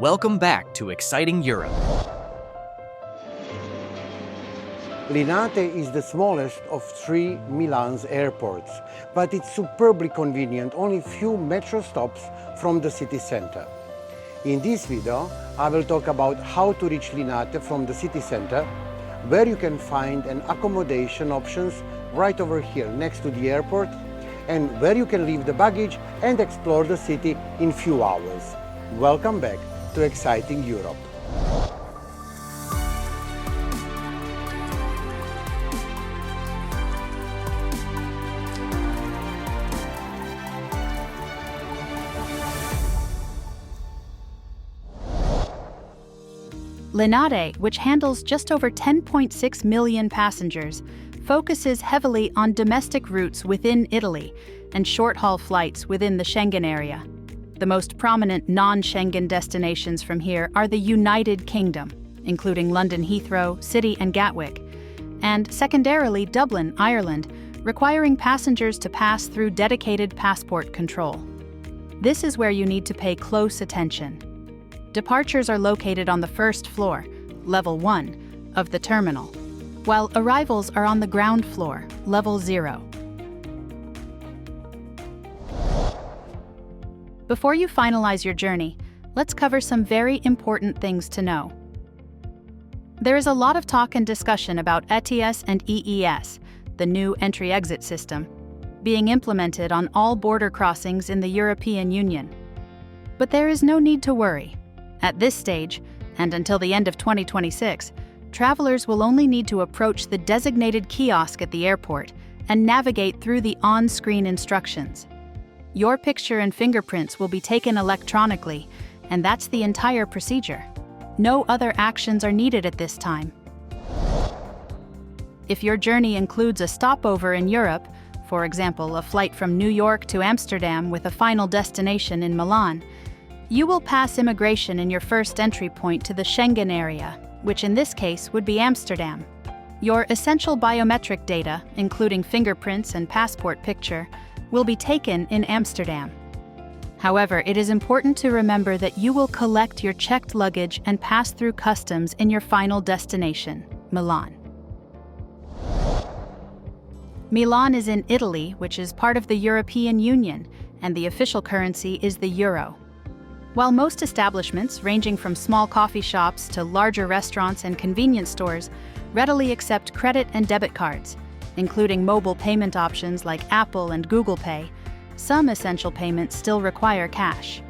Welcome back to Exciting Europe. Linate is the smallest of three Milan's airports, but it's superbly convenient, only a few metro stops from the city center. In this video, I will talk about how to reach Linate from the city center, where you can find an accommodation options right over here next to the airport, and where you can leave the baggage and explore the city in few hours. Welcome back to Exciting Europe. Linate, which handles just over 10.6 million passengers, focuses heavily on domestic routes within Italy and short-haul flights within the Schengen area. The most prominent non-Schengen destinations from here are the United Kingdom, including London Heathrow, City and Gatwick, and secondarily Dublin, Ireland, requiring passengers to pass through dedicated passport control. This is where you need to pay close attention. Departures are located on the first floor, level 1, of the terminal, while arrivals are on the ground floor, level 0. Before you finalize your journey, let's cover some very important things to know. There is a lot of talk and discussion about ETIAS and EES, the new entry-exit system, being implemented on all border crossings in the European Union. But there is no need to worry. At this stage, and until the end of 2026, travelers will only need to approach the designated kiosk at the airport and navigate through the on-screen instructions. Your picture and fingerprints will be taken electronically, and that's the entire procedure. No other actions are needed at this time. If your journey includes a stopover in Europe, for example, a flight from New York to Amsterdam with a final destination in Milan, you will pass immigration in your first entry point to the Schengen area, which in this case would be Amsterdam. Your essential biometric data, including fingerprints and passport picture, will be taken in Amsterdam. However, it is important to remember that you will collect your checked luggage and pass through customs in your final destination, Milan. Milan is in Italy, which is part of the European Union, and the official currency is the euro. While most establishments, ranging from small coffee shops to larger restaurants and convenience stores, readily accept credit and debit cards, including mobile payment options like Apple and Google Pay, some essential payments still require cash.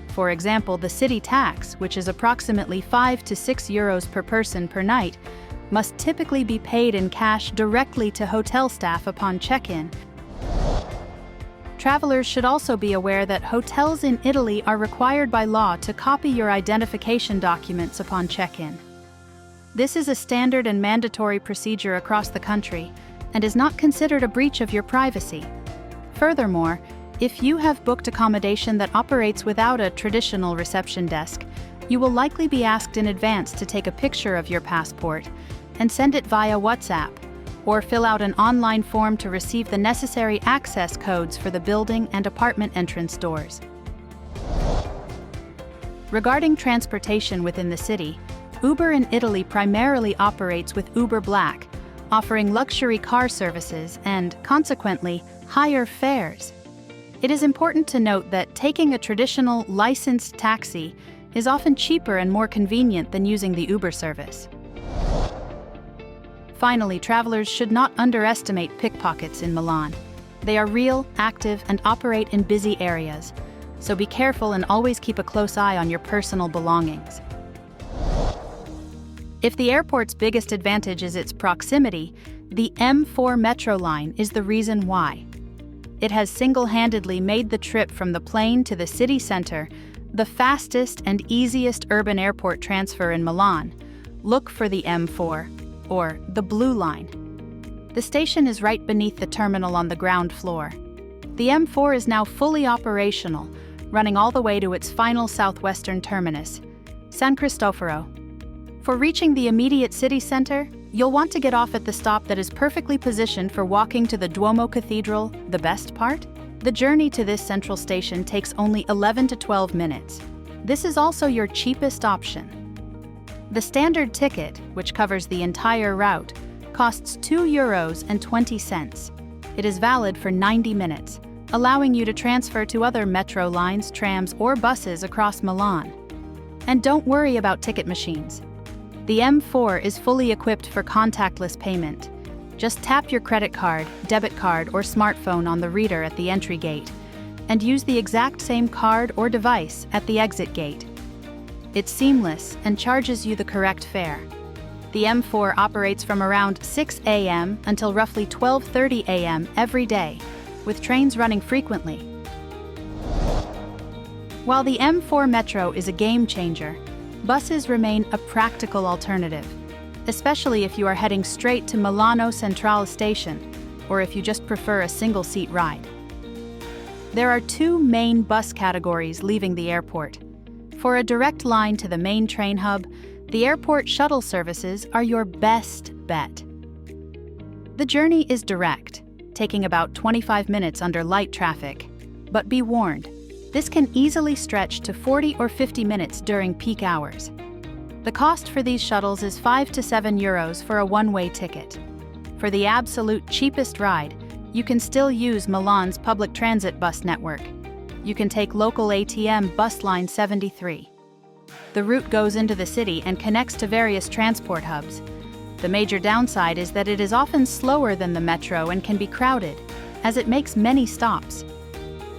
For example, the city tax, which is approximately 5 to 6 euros per person per night, must typically be paid in cash directly to hotel staff upon check-in. Travelers should also be aware that hotels in Italy are required by law to copy your identification documents upon check-in. This is a standard and mandatory procedure across the country and is not considered a breach of your privacy. Furthermore, if you have booked accommodation that operates without a traditional reception desk, you will likely be asked in advance to take a picture of your passport and send it via WhatsApp, or fill out an online form to receive the necessary access codes for the building and apartment entrance doors. Regarding transportation within the city, Uber in Italy primarily operates with Uber Black, offering luxury car services and, consequently, higher fares. It is important to note that taking a traditional licensed taxi is often cheaper and more convenient than using the Uber service. Finally, travelers should not underestimate pickpockets in Milan. They are real, active, and operate in busy areas, so be careful and always keep a close eye on your personal belongings. If the airport's biggest advantage is its proximity, the M4 metro line is the reason why. It has single-handedly made the trip from the plane to the city center the fastest and easiest urban airport transfer in Milan. Look for the M4, or the Blue Line. The station is right beneath the terminal on the ground floor. The M4 is now fully operational, running all the way to its final southwestern terminus, San Cristoforo. For reaching the immediate city center, you'll want to get off at the stop that is perfectly positioned for walking to the Duomo Cathedral. The best part? The journey to this central station takes only 11 to 12 minutes. This is also your cheapest option. The standard ticket, which covers the entire route, costs €2.20. It is valid for 90 minutes, allowing you to transfer to other metro lines, trams, or buses across Milan. And don't worry about ticket machines. The M4 is fully equipped for contactless payment. Just tap your credit card, debit card, or smartphone on the reader at the entry gate, and use the exact same card or device at the exit gate. It's seamless and charges you the correct fare. The M4 operates from around 6 a.m. until roughly 12:30 a.m. every day, with trains running frequently. While the M4 Metro is a game changer, buses remain a practical alternative, especially if you are heading straight to Milano Centrale Station, or if you just prefer a single-seat ride. There are two main bus categories leaving the airport. For a direct line to the main train hub, the airport shuttle services are your best bet. The journey is direct, taking about 25 minutes under light traffic. But be warned, this can easily stretch to 40 or 50 minutes during peak hours. The cost for these shuttles is €5 to €7 for a one-way ticket. For the absolute cheapest ride, you can still use Milan's public transit bus network. You can take local ATM bus line 73. The route goes into the city and connects to various transport hubs. The major downside is that it is often slower than the metro and can be crowded, as it makes many stops.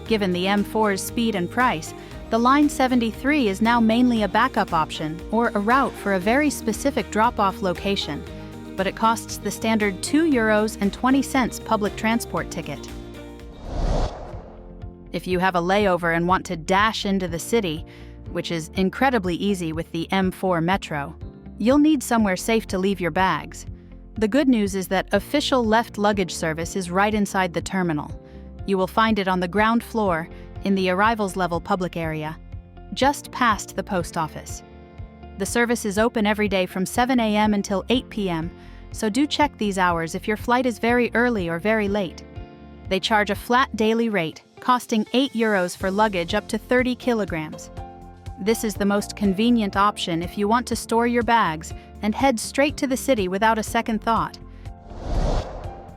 Given the M4's speed and price, the Line 73 is now mainly a backup option or a route for a very specific drop-off location, but it costs the standard €2.20 public transport ticket. If you have a layover and want to dash into the city, which is incredibly easy with the M4 Metro, you'll need somewhere safe to leave your bags. The good news is that official left luggage service is right inside the terminal. You will find it on the ground floor in the arrivals level public area, just past the post office. The service is open every day from 7 a.m. until 8 p.m., so do check these hours if your flight is very early or very late. They charge a flat daily rate, costing €8 for luggage up to 30 kilograms. This is the most convenient option if you want to store your bags and head straight to the city without a second thought.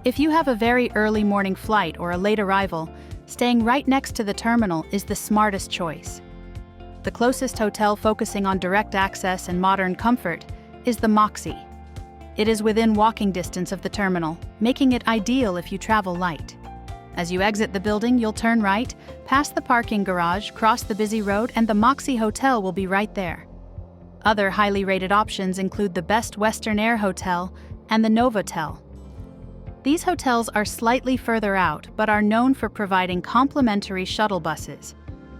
If you have a very early morning flight or a late arrival, staying right next to the terminal is the smartest choice. The closest hotel focusing on direct access and modern comfort is the Moxie. It is within walking distance of the terminal, making it ideal if you travel light. As you exit the building, you'll turn right, past the parking garage, cross the busy road, and the Moxie Hotel will be right there. Other highly rated options include the Best Western Air Hotel and the Novotel. These hotels are slightly further out, but are known for providing complimentary shuttle buses.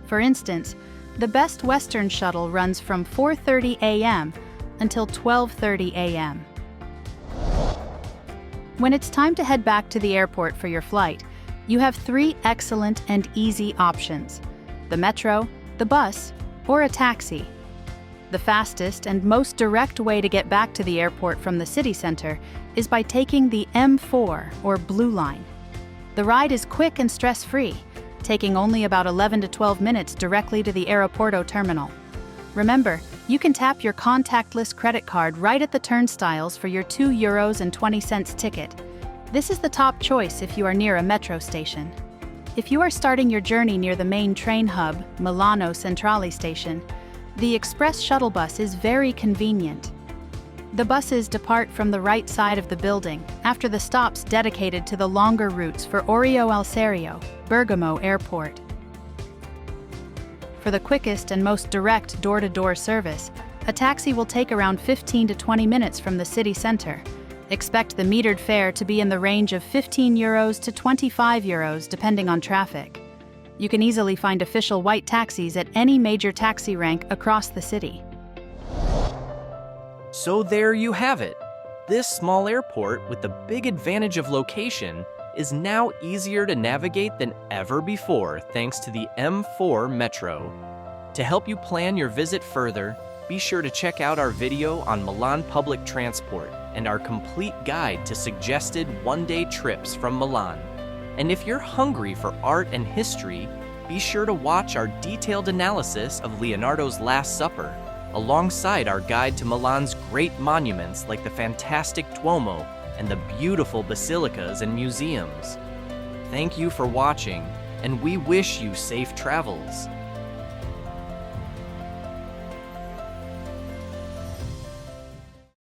For instance, the Best Western shuttle runs from 4:30 a.m. until 12:30 a.m. When it's time to head back to the airport for your flight, you have three excellent and easy options: the metro, the bus, or a taxi. The fastest and most direct way to get back to the airport from the city center is by taking the M4 or Blue Line. The ride is quick and stress-free, taking only about 11 to 12 minutes directly to the Aeroporto terminal. Remember, you can tap your contactless credit card right at the turnstiles for your €2.20 ticket. This is the top choice if you are near a metro station. If you are starting your journey near the main train hub, Milano Centrale Station, the express shuttle bus is very convenient. The buses depart from the right side of the building after the stops dedicated to the longer routes for Orio al Serio, Bergamo Airport. For the quickest and most direct door-to-door service, a taxi will take around 15 to 20 minutes from the city center. Expect the metered fare to be in the range of €15 to €25 depending on traffic. You can easily find official white taxis at any major taxi rank across the city. So there you have it. This small airport with the big advantage of location is now easier to navigate than ever before thanks to the M4 Metro. To help you plan your visit further, be sure to check out our video on Milan public transport and our complete guide to suggested one-day trips from Milan. And if you're hungry for art and history, be sure to watch our detailed analysis of Leonardo's Last Supper, alongside our guide to Milan's great monuments like the fantastic Duomo and the beautiful basilicas and museums. Thank you for watching, and we wish you safe travels.